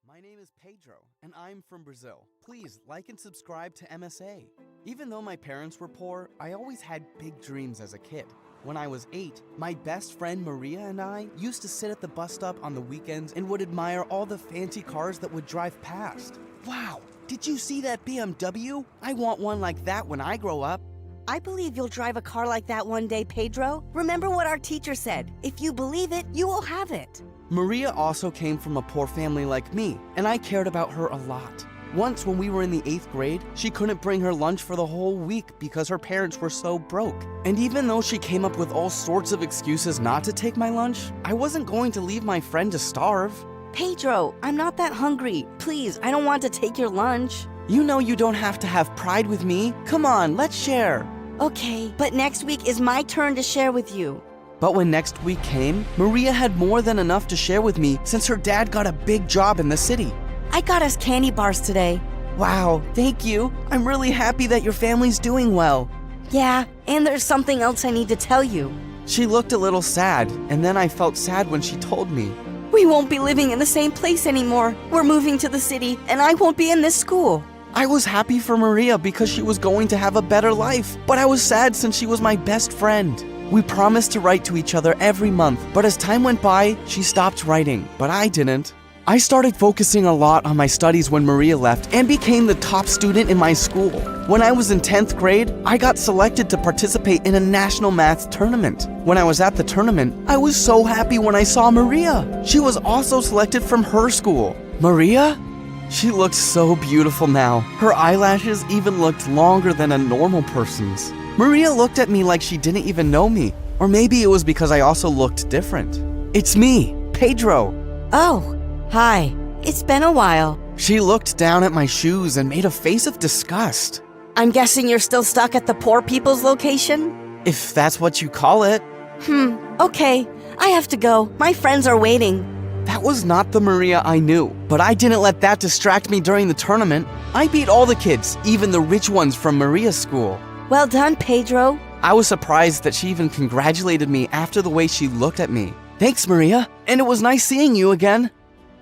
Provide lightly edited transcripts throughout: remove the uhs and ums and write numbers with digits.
My name is Pedro, and I'm from Brazil. Please like and subscribe to MSA. Even though my parents were poor, I always had big dreams as a kid. When I was 8, my best friend Maria and I used to sit at the bus stop on the weekends and would admire all the fancy cars that would drive past. Wow, did you see that BMW? I want one like that when I grow up. I believe you'll drive a car like that one day, Pedro. Remember what our teacher said. If you believe it, you will have it. Maria also came from a poor family like me, and I cared about her a lot. Once when we were in the 8th grade, she couldn't bring her lunch for the whole week because her parents were so broke. And even though she came up with all sorts of excuses not to take my lunch, I wasn't going to leave my friend to starve. Pedro, I'm not that hungry. Please, I don't want to take your lunch. You know you don't have to have pride with me. Come on, let's share. Okay, but next week is my turn to share with you. But when next week came, Maria had more than enough to share with me since her dad got a big job in the city. I got us candy bars today. Wow, thank you. I'm really happy that your family's doing well. Yeah, and there's something else I need to tell you. She looked a little sad, and then I felt sad when she told me. We won't be living in the same place anymore. We're moving to the city, and I won't be in this school. I was happy for Maria because she was going to have a better life, but I was sad since she was my best friend. We promised to write to each other every month, but as time went by, she stopped writing, but I didn't. I started focusing a lot on my studies when Maria left and became the top student in my school. When I was in 10th grade, I got selected to participate in a national math tournament. When I was at the tournament, I was so happy when I saw Maria. She was also selected from her school. Maria? She looked so beautiful now. Her eyelashes even looked longer than a normal person's. Maria looked at me like she didn't even know me. Or maybe it was because I also looked different. It's me, Pedro. Oh, hi. It's been a while. She looked down at my shoes and made a face of disgust. I'm guessing you're still stuck at the poor people's location? If that's what you call it. Okay. I have to go. My friends are waiting. That was not the Maria I knew, but I didn't let that distract me during the tournament. I beat all the kids, even the rich ones from Maria's school. Well done, Pedro. I was surprised that she even congratulated me after the way she looked at me. Thanks, Maria, and it was nice seeing you again.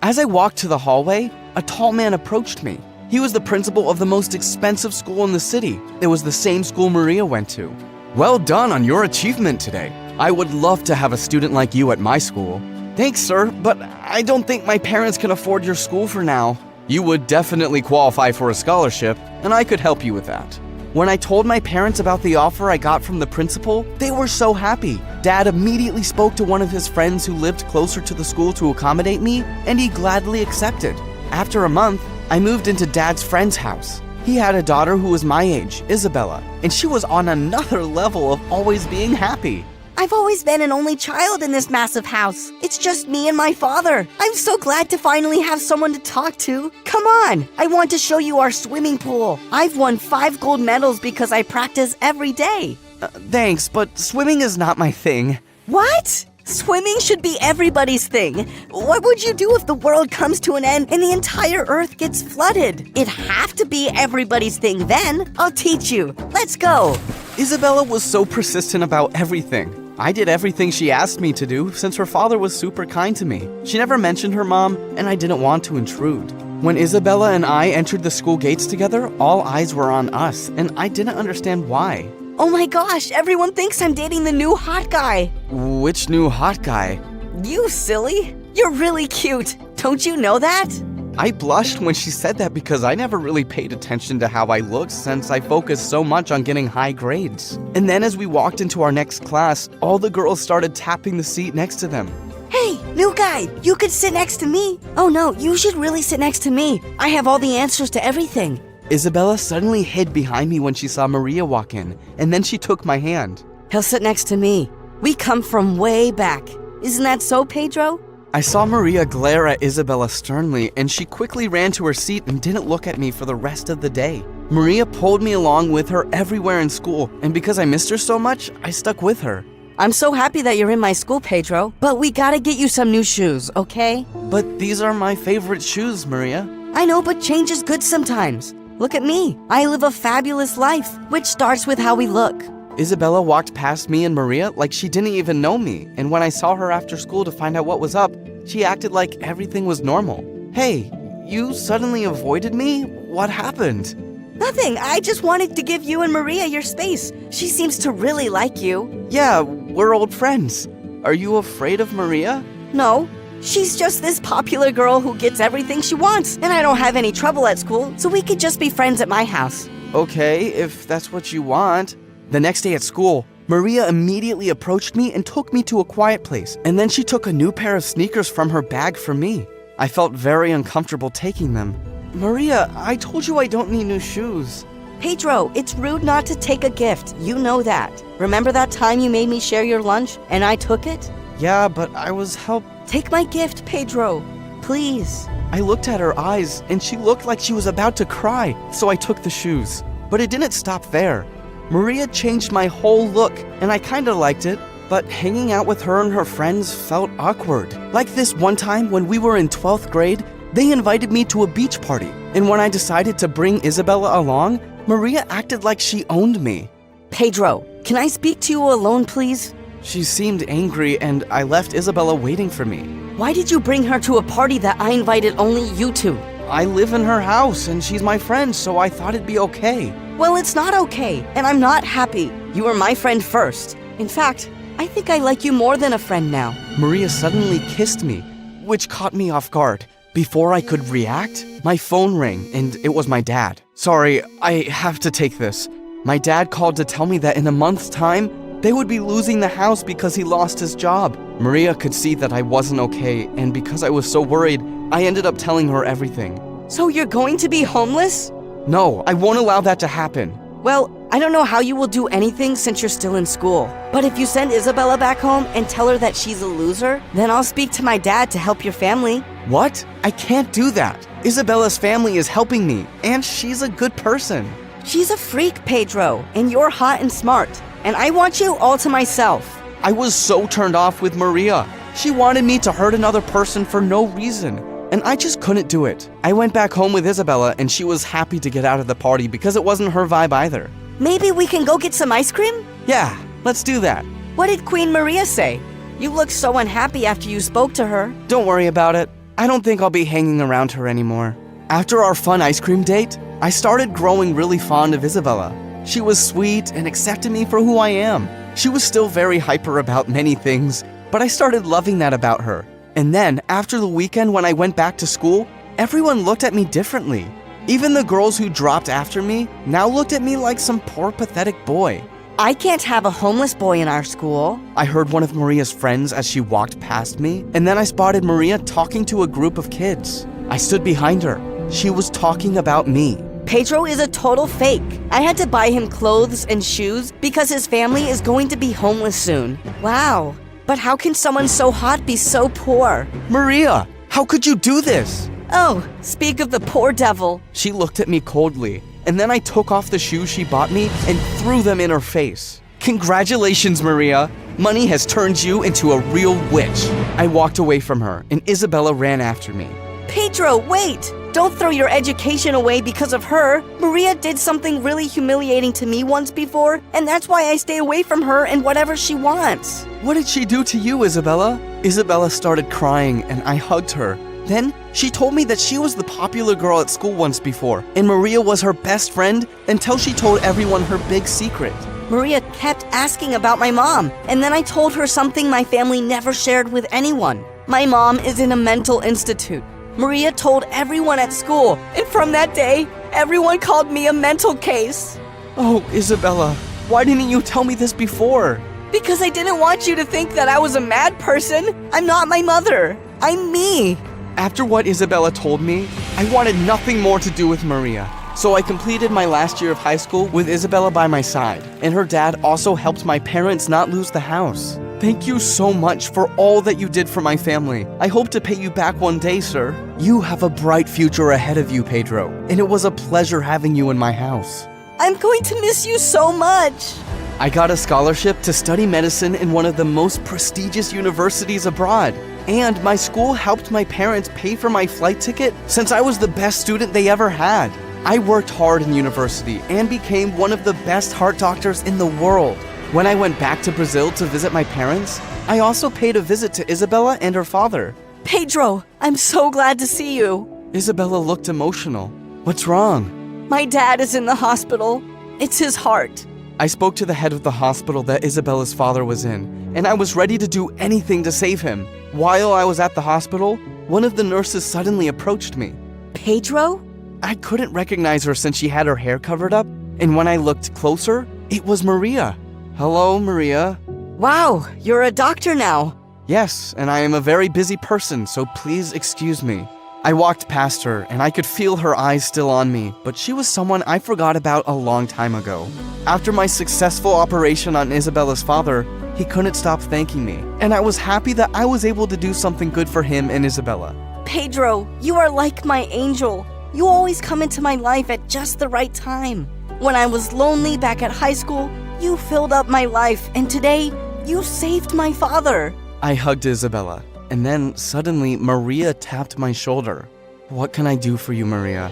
As I walked to the hallway, a tall man approached me. He was the principal of the most expensive school in the city. It was the same school Maria went to. Well done on your achievement today. I would love to have a student like you at my school. Thanks, sir, but I don't think my parents can afford your school for now. You would definitely qualify for a scholarship, and I could help you with that. When I told my parents about the offer I got from the principal, they were so happy. Dad immediately spoke to one of his friends who lived closer to the school to accommodate me, and he gladly accepted. After a month, I moved into Dad's friend's house. He had a daughter who was my age, Isabella, and she was on another level of always being happy. I've always been an only child in this massive house. It's just me and my father. I'm so glad to finally have someone to talk to. Come on, I want to show you our swimming pool. I've won 5 gold medals because I practice every day. Thanks, but swimming is not my thing. What? Swimming should be everybody's thing. What would you do if the world comes to an end and the entire earth gets flooded? It'd have to be everybody's thing then. I'll teach you. Let's go. Isabella was so persistent about everything. I did everything she asked me to do since her father was super kind to me. She never mentioned her mom, and I didn't want to intrude. When Isabella and I entered the school gates together, all eyes were on us, and I didn't understand why. Oh my gosh, everyone thinks I'm dating the new hot guy. Which new hot guy? You silly. You're really cute. Don't you know that? I blushed when she said that because I never really paid attention to how I looked since I focused so much on getting high grades. And then as we walked into our next class, all the girls started tapping the seat next to them. Hey, new guy, you could sit next to me. Oh no, you should really sit next to me. I have all the answers to everything. Isabella suddenly hid behind me when she saw Maria walk in, and then she took my hand. He'll sit next to me. We come from way back. Isn't that so, Pedro? I saw Maria glare at Isabella sternly, and she quickly ran to her seat and didn't look at me for the rest of the day. Maria pulled me along with her everywhere in school, and because I missed her so much, I stuck with her. I'm so happy that you're in my school, Pedro, but we gotta get you some new shoes, okay? But these are my favorite shoes, Maria. I know, but change is good sometimes. Look at me. I live a fabulous life, which starts with how we look. Isabella walked past me and Maria like she didn't even know me, and when I saw her after school to find out what was up, she acted like everything was normal. Hey, you suddenly avoided me? What happened? Nothing. I just wanted to give you and Maria your space. She seems to really like you. Yeah, we're old friends. Are you afraid of Maria? No, she's just this popular girl who gets everything she wants, and I don't have any trouble at school, so we could just be friends at my house. Okay, if that's what you want. The next day at school, Maria immediately approached me and took me to a quiet place, and then she took a new pair of sneakers from her bag for me. I felt very uncomfortable taking them. Maria, I told you I don't need new shoes. Pedro, it's rude not to take a gift. You know that. Remember that time you made me share your lunch and I took it? Yeah, but I was Take my gift, Pedro. Please. I looked at her eyes, and she looked like she was about to cry, so I took the shoes. But it didn't stop there. Maria changed my whole look, and I kinda liked it, but hanging out with her and her friends felt awkward. Like this one time when we were in 12th grade, they invited me to a beach party, and when I decided to bring Isabella along, Maria acted like she owned me. Pedro, can I speak to you alone, please? She seemed angry, and I left Isabella waiting for me. Why did you bring her to a party that I invited only you to? I live in her house, and she's my friend, so I thought it'd be okay. Well, it's not okay, and I'm not happy. You were my friend first. In fact, I think I like you more than a friend now. Maria suddenly kissed me, which caught me off guard. Before I could react, my phone rang, and it was my dad. Sorry, I have to take this. My dad called to tell me that in a month's time, they would be losing the house because he lost his job. Maria could see that I wasn't okay, and because I was so worried, I ended up telling her everything. So you're going to be homeless? No, I won't allow that to happen. Well, I don't know how you will do anything since you're still in school. But if you send Isabella back home and tell her that she's a loser, then I'll speak to my dad to help your family. What? I can't do that. Isabella's family is helping me, and she's a good person. She's a freak, Pedro, and you're hot and smart. And I want you all to myself. I was so turned off with Maria. She wanted me to hurt another person for no reason, and I just couldn't do it. I went back home with Isabella, and she was happy to get out of the party because it wasn't her vibe either. Maybe we can go get some ice cream? Yeah, let's do that. What did Queen Maria say? You looked so unhappy after you spoke to her. Don't worry about it. I don't think I'll be hanging around her anymore. After our fun ice cream date, I started growing really fond of Isabella. She was sweet and accepted me for who I am. She was still very hyper about many things, but I started loving that about her. And then, after the weekend when I went back to school, everyone looked at me differently. Even the girls who dropped after me now looked at me like some poor, pathetic boy. I can't have a homeless boy in our school. I heard one of Maria's friends as she walked past me, and then I spotted Maria talking to a group of kids. I stood behind her. She was talking about me. Pedro is a total fake. I had to buy him clothes and shoes because his family is going to be homeless soon. Wow. But how can someone so hot be so poor? Maria, how could you do this? Oh, speak of the poor devil. She looked at me coldly, and then I took off the shoes she bought me and threw them in her face. Congratulations, Maria. Money has turned you into a real witch. I walked away from her, and Isabella ran after me. Pedro, wait! Don't throw your education away because of her. Maria did something really humiliating to me once before, and that's why I stay away from her and whatever she wants. What did she do to you, Isabella? Isabella started crying, and I hugged her. Then, she told me that she was the popular girl at school once before, and Maria was her best friend until she told everyone her big secret. Maria kept asking about my mom, and then I told her something my family never shared with anyone. My mom is in a mental institute. Maria told everyone at school, and from that day, everyone called me a mental case. Oh, Isabella, why didn't you tell me this before? Because I didn't want you to think that I was a mad person. I'm not my mother. I'm me. After what Isabella told me, I wanted nothing more to do with Maria. So I completed my last year of high school with Isabella by my side, and her dad also helped my parents not lose the house. Thank you so much for all that you did for my family. I hope to pay you back one day, sir. You have a bright future ahead of you, Pedro, and it was a pleasure having you in my house. I'm going to miss you so much. I got a scholarship to study medicine in one of the most prestigious universities abroad. And my school helped my parents pay for my flight ticket since I was the best student they ever had. I worked hard in university and became one of the best heart doctors in the world. When I went back to Brazil to visit my parents, I also paid a visit to Isabella and her father. Pedro, I'm so glad to see you. Isabella looked emotional. What's wrong? My dad is in the hospital. It's his heart. I spoke to the head of the hospital that Isabella's father was in, and I was ready to do anything to save him. While I was at the hospital, one of the nurses suddenly approached me. Pedro? I couldn't recognize her since she had her hair covered up, and when I looked closer, it was Maria. Hello, Maria. Wow, you're a doctor now. Yes, and I am a very busy person, so please excuse me. I walked past her, and I could feel her eyes still on me, but she was someone I forgot about a long time ago. After my successful operation on Isabella's father, he couldn't stop thanking me, and I was happy that I was able to do something good for him and Isabella. Pedro, you are like my angel. You always come into my life at just the right time. When I was lonely back at high school, you filled up my life, and today, you saved my father. I hugged Isabella, and then suddenly Maria tapped my shoulder. What can I do for you, Maria?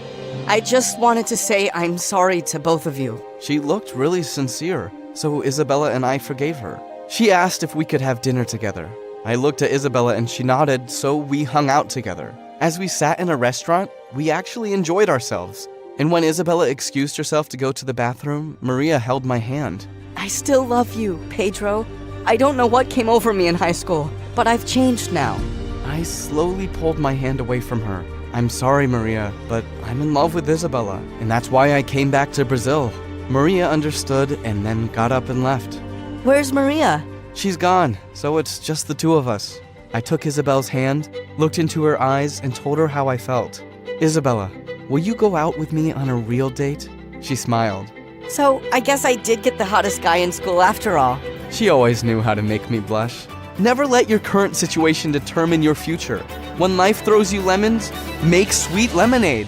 I just wanted to say I'm sorry to both of you. She looked really sincere, so Isabella and I forgave her. She asked if we could have dinner together. I looked at Isabella and she nodded, so we hung out together. As we sat in a restaurant, we actually enjoyed ourselves. And when Isabella excused herself to go to the bathroom, Maria held my hand. I still love you, Pedro. I don't know what came over me in high school, but I've changed now. I slowly pulled my hand away from her. I'm sorry, Maria, but I'm in love with Isabella, and that's why I came back to Brazil. Maria understood and then got up and left. Where's Maria? She's gone, so it's just the two of us. I took Isabella's hand, looked into her eyes, and told her how I felt. Isabella, will you go out with me on a real date? She smiled. So, I guess I did get the hottest guy in school after all. She always knew how to make me blush. Never let your current situation determine your future. When life throws you lemons, make sweet lemonade.